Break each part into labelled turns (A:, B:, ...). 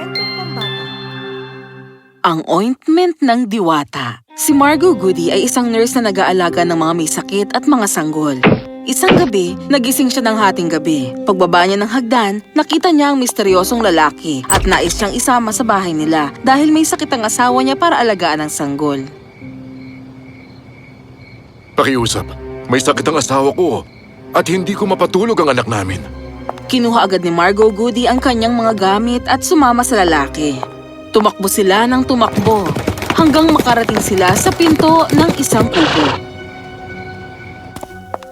A: Kwentong Pambata.
B: Ang ointment ng diwata. Si Margot Goody ay isang nurse na nag-aalaga ng mga may sakit at mga sanggol. Isang gabi, nagising siya ng hating gabi. Pagbaba niya ng hagdan, nakita niya ang misteryosong lalaki at nais siyang isama sa bahay nila dahil may sakit ang asawa niya para alagaan ang sanggol.
C: Pakiusap, may sakit ang asawa ko at hindi ko mapatulog ang anak namin.
B: Kinuha agad ni Margot Goody ang kanyang mga gamit at sumama sa lalaki. Tumakbo sila ng tumakbo hanggang makarating sila sa pinto ng isang kubo.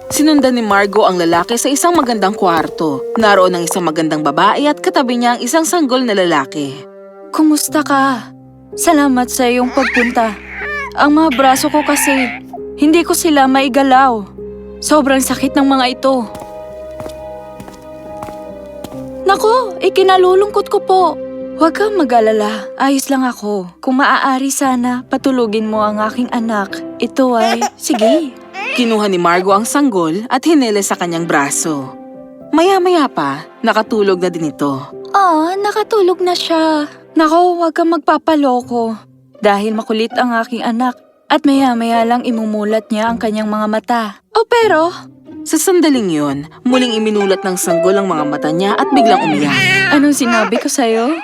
B: Sinundan ni Margot ang lalaki sa isang magandang kwarto. Naroon ang isang magandang babae at katabi niya ang isang sanggol na lalaki.
A: Kumusta ka? Salamat sa iyong pagpunta. Ang mga braso ko kasi, hindi ko sila maigalaw. Sobrang sakit ng mga ito. Naku, ikinalulungkot ko po. Huwag kang mag-alala, ayos lang ako. Kung maaari sana, patulugin mo ang aking anak. Ito ay, sige.
B: Kinuha ni Margot ang sanggol at hinele sa kanyang braso. Maya-maya pa, nakatulog na din ito.
A: Nakatulog na siya. Naku, huwag kang magpapaloko. Dahil makulit ang aking anak at maya-maya lang imumulat niya ang kanyang mga mata. Pero,
B: Sa sandaling yun, muling iminulat ng sanggol ang mga mata niya at biglang umiyak.
A: anong sinabi ko sa'yo?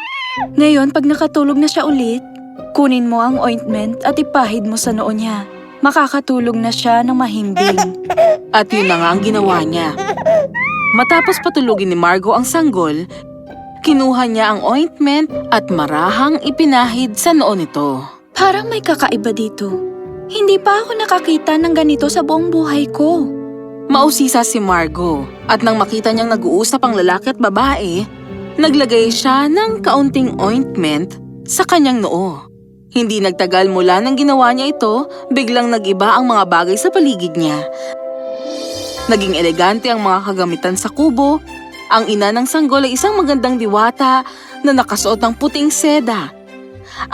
A: Ngayon, pag nakatulog na siya ulit, kunin mo ang ointment at ipahid mo sa noo niya. Makakatulog na siya ng mahimbing.
B: At yun na nga ang ginawa niya. Matapos patulugin ni Margot ang sanggol, kinuha niya ang ointment at marahang ipinahid sa noo nito.
A: Parang may kakaiba dito. Hindi pa ako nakakita ng ganito sa buong buhay ko.
B: Mausisa si Margot at nang makita niyang nag-uusap ang lalaki at babae, naglagay siya ng kaunting ointment sa kanyang noo. Hindi nagtagal mula nang ginawa niya ito, biglang nag-iba ang mga bagay sa paligid niya. Naging elegante ang mga kagamitan sa kubo. Ang ina ng sanggol ay isang magandang diwata na nakasuot ng puting seda.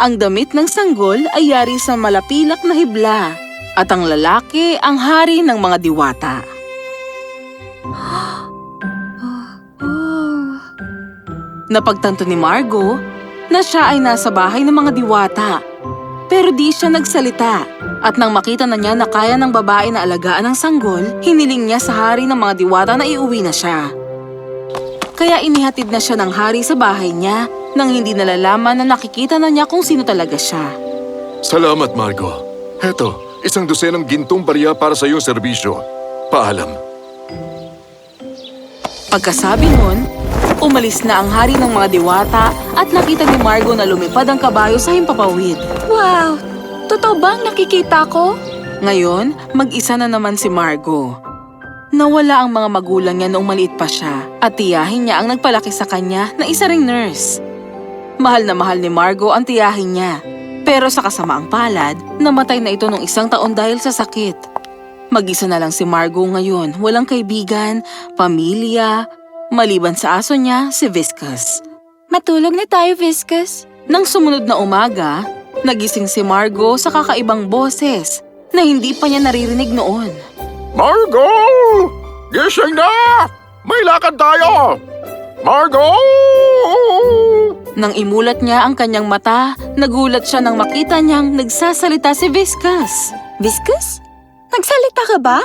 B: Ang damit ng sanggol ay yari sa malapilak na hibla at ang lalaki ang hari ng mga diwata. Napagtanto ni Margot na siya ay nasa bahay ng mga diwata. Pero di siya nagsalita. At nang makita na niya na kaya ng babae na alagaan ng sanggol, hiniling niya sa hari ng mga diwata na iuwi na siya. Kaya inihatid na siya ng hari sa bahay niya nang hindi nalalaman na nakikita na niya kung sino talaga siya.
C: Salamat, Margot. Heto, isang dosenang gintong barya para sa iyong serbisyo. Paalam.
B: Pagkasabi nun, umalis na ang hari ng mga diwata at nakita ni Margot na lumipad ang kabayo sa himpapawid.
A: Wow! Totoo bang nakikita ko?
B: Ngayon, mag-isa na naman si Margot. Nawala ang mga magulang niya noong maliit pa siya at tiyahin niya ang nagpalaki sa kanya na isa ring nurse. Mahal na mahal ni Margot ang tiyahin niya. Pero sa kasamaang palad, namatay na ito nung 1 taon dahil sa sakit. Mag-isa na lang si Margot ngayon, walang kaibigan, pamilya, maliban sa aso niya, si Viscus.
A: Matulog na tayo, Viscus.
B: Nang sumunod na umaga, nagising si Margot sa kakaibang boses na hindi pa niya naririnig noon.
C: Margot! Gising na! May lakad tayo! Margot!
B: Nang imulat niya ang kanyang mata, nagulat siya nang makita niyang nagsasalita si Viscus.
A: Viscus? Nagsalita ka ba?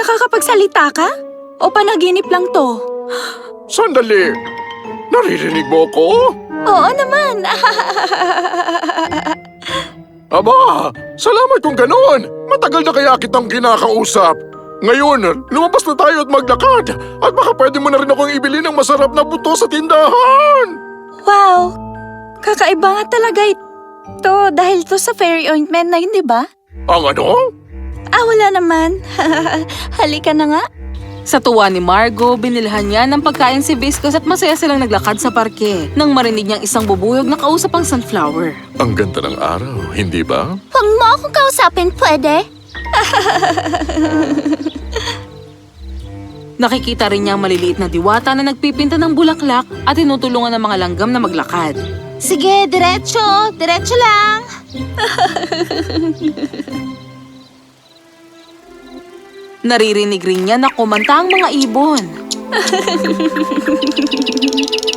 A: Nakakapagsalita ka? O panaginip lang to?
C: Sandali! Naririnig mo ko?
A: Oo naman.
C: Aba, salamat kung ganoon. Matagal na kaya kitang kinakausap. Ngayon, lumabas na tayo at maglakad. At baka pwede mo na rin akong ibili ng masarap na buto sa tindahan.
A: Wow! Kakaiba nga talaga ito dahil to sa fairy ointment na yun, di ba?
C: Ang ano?
A: Wala naman. Halika na nga.
B: Sa tuwa ni Margot, binilhan niya ng pagkain si Viscus at masaya silang naglakad sa parke nang marinig niyang isang bubuyog na kausap ang sunflower.
C: Ang ganda ng araw, hindi ba?
A: Huwag mo akong kausapin, pwede?
B: Nakikita rin niya ang maliliit na diwata na nagpipinta ng bulaklak at tinutulungan ng mga langgam na maglakad.
A: Sige, diretso. Diretso lang.
B: Naririnig rin niya na kumanta ang mga ibon.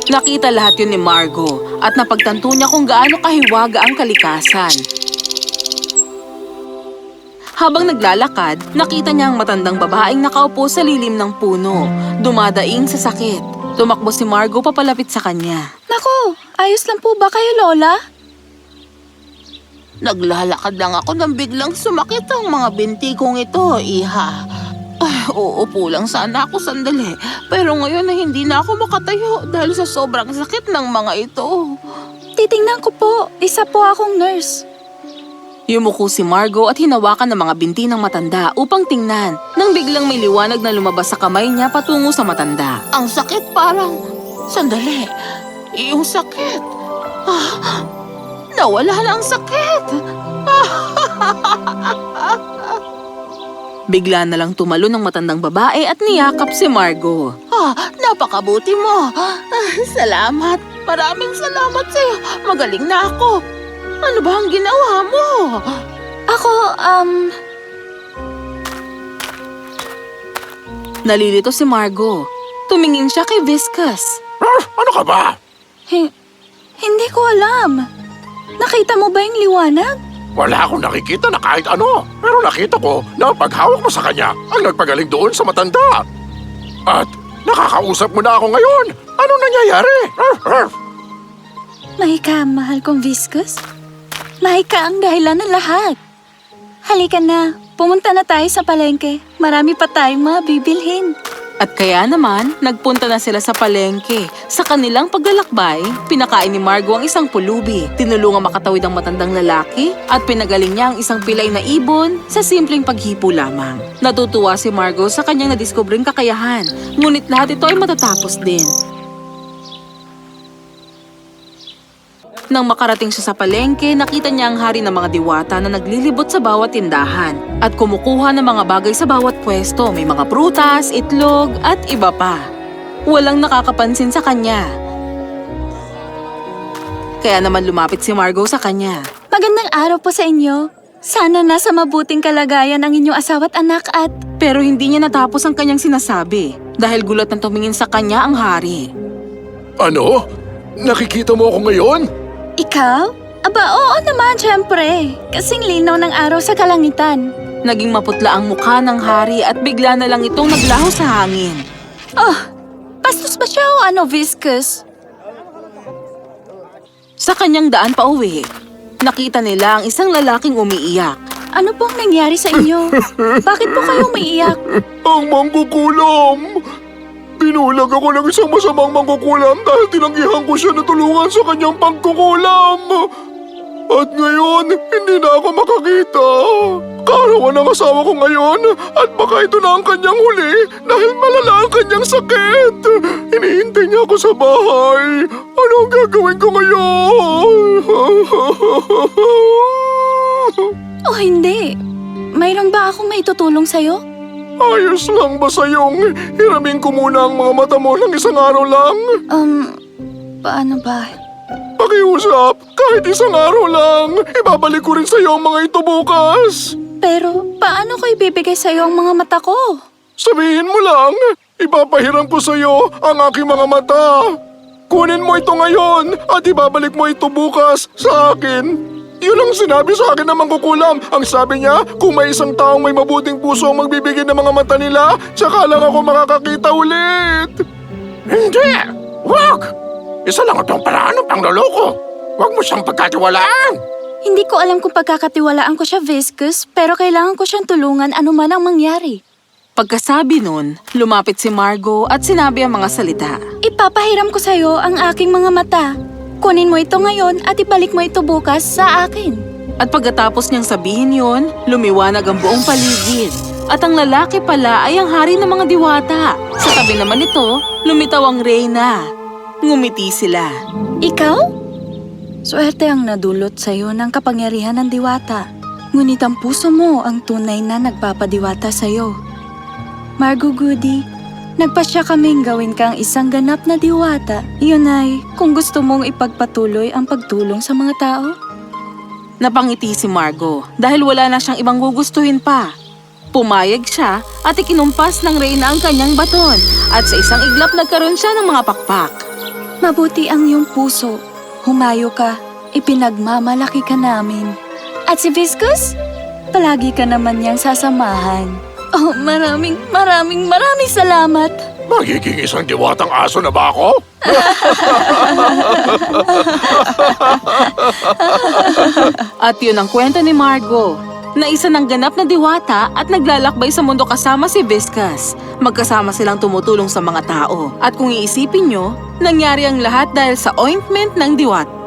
B: Nakita lahat yun ni Margo at napagtanto niya kung gaano kahiwaga ang kalikasan. Habang naglalakad, nakita niya ang matandang babaeng nakaupo sa lilim ng puno, dumadaing sa sakit. Tumakbo si Margo papalapit sa kanya.
A: Nako, ayos lang po ba kayo, Lola?
B: Naglalakad lang ako nang biglang sumakit ang mga binti kong ito, Iha. Ay, uupo lang sana ako sandali. Pero ngayon na hindi na ako makatayo dahil sa sobrang sakit ng mga ito.
A: Titingnan ko po. Isa po akong nurse.
B: Yumuko si Margo at hinawakan ng mga binti ng matanda upang tingnan nang biglang may liwanag na lumabas sa kamay niya patungo sa matanda. Ang sakit parang... Sandali, iyong sakit. Nawala na ang sakit. Bigla na lang tumalo ng matandang babae at niyakap si Margo. Napakabuti mo. Salamat. Maraming salamat sa'yo. Magaling na ako. Ano ba ang ginawa mo?
A: Ako,
B: Nalilito si Margo. Tumingin siya kay Viscus.
C: Ano ka ba?
A: Hindi ko alam. Nakita mo ba yung liwanag?
C: Wala akong nakikita na kahit ano. Pero nakita ko na paghawak mo sa kanya ang nagpagaling doon sa matanda. At nakakausap mo na ako ngayon. Anong nangyayari?
A: Mahika, mahal kong Viscus. Mahika ang dahilan ng lahat. Halika na, pumunta na tayo sa palengke. Marami pa tayong mga bibilhin.
B: At kaya naman, nagpunta na sila sa palengke. Sa kanilang paglalakbay, pinakain ni Margo ang isang pulubi, tinulungang makatawid ang matandang lalaki, at pinagaling niya ang isang pilay na ibon sa simpleng paghipo lamang. Natutuwa si Margo sa kanyang nadiskubring kakayahan, ngunit lahat ito ay matatapos din. Nang makarating siya sa palengke, nakita niya ang hari ng mga diwata na naglilibot sa bawat tindahan at kumukuha ng mga bagay sa bawat pwesto. May mga prutas, itlog at iba pa. Walang nakakapansin sa kanya. Kaya naman lumapit si Margo sa kanya.
A: Magandang araw po sa inyo. Sana nasa mabuting kalagayan ang inyong asawa at anak at...
B: Pero hindi niya natapos ang kanyang sinasabi dahil gulat na tumingin sa kanya ang hari.
C: Ano? Nakikita mo ako ngayon?
A: Ikaw? Aba, oo naman, syempre. Kasing linaw ng araw sa kalangitan.
B: Naging maputla ang mukha ng hari at bigla na lang itong naglaho sa hangin.
A: Oh, bastos ba siya o ano, Viscus?
B: Sa kanyang daan pa uwi, nakita nila ang isang lalaking umiiyak.
A: Ano pong nangyari sa inyo? Bakit po kayo umiiyak?
C: Ang mangkukulam! Binulag ako ng isang masamang mangkukulam dahil tinanggihan ko siya na tulungan sa kanyang pagkukulam. At ngayon, hindi na ako makakita. Kaarawan ng asawa ko ngayon at baka ito na ang kanyang huli dahil malala ang kanyang sakit. Hinihintay niya ako sa bahay. Ano ang gagawin ko ngayon?
A: Oh, hindi. Mayroon ba akong maitutulong sa'yo?
C: Ayos lang ba sa'yong hiramin ko muna ang mga mata mo ng isang araw lang?
A: Paano ba?
C: Pakiusap, kahit isang araw lang. Ibabalik ko rin sa'yo ang mga ito bukas.
A: Pero, paano ko ibibigay sa'yo ang mga mata ko?
C: Sabihin mo lang, ipapahiram ko sa'yo ang aking mga mata. Kunin mo ito ngayon at ibabalik mo ito bukas sa akin. Yun ang sinabi sa akin ng mangkukulam. Ang sabi niya, kung may isang taong may mabuting puso ang magbibigay ng mga mata nila, tsaka lang ako makakakita ulit. Hindi! Wag! Isa lang itong paraan ng pangloloko. Wag mo siyang pagkatiwalaan.
A: Hindi ko alam kung pagkakatiwalaan ko siya, Viscus, pero kailangan ko siyang tulungan anuman ang mangyari.
B: Pagkasabi nun, lumapit si Margo at sinabi ang mga salita.
A: Ipapahiram ko sa'yo ang aking mga mata. Kunin mo ito ngayon at ibalik mo ito bukas sa akin.
B: At pagkatapos niyang sabihin yon, lumiwanag ang buong paligid. At ang lalaki pala ay ang hari ng mga diwata. Sa tabi naman nito, lumitaw ang reyna. Ngumiti sila.
A: Ikaw? Swerte ang nadulot sa'yo ng kapangyarihan ng diwata. Ngunit ang puso mo ang tunay na nagpapadiwata sa'yo. Margo Goody, nagpasya kaming gawin kang isang ganap na diwata. Iyon ay kung gusto mong ipagpatuloy ang pagtulong sa mga tao.
B: Napangiti si Margo dahil wala na siyang ibang gugustuhin pa. Pumayag siya at ikinumpas ng reyna ang kanyang baton at sa isang iglap nagkaroon siya ng mga pakpak.
A: Mabuti ang iyong puso. Humayo ka, ipinagmamalaki ka namin. At si Viscus? Palagi ka naman niyang sasamahan. Oh, maraming salamat.
C: Magiging isang diwatang aso na ba ako?
B: At yun ang kwento ni Margo, na isa ng ganap na diwata at naglalakbay sa mundo kasama si Viscus. Magkasama silang tumutulong sa mga tao. At kung iisipin nyo, nangyari ang lahat dahil sa ointment ng diwata.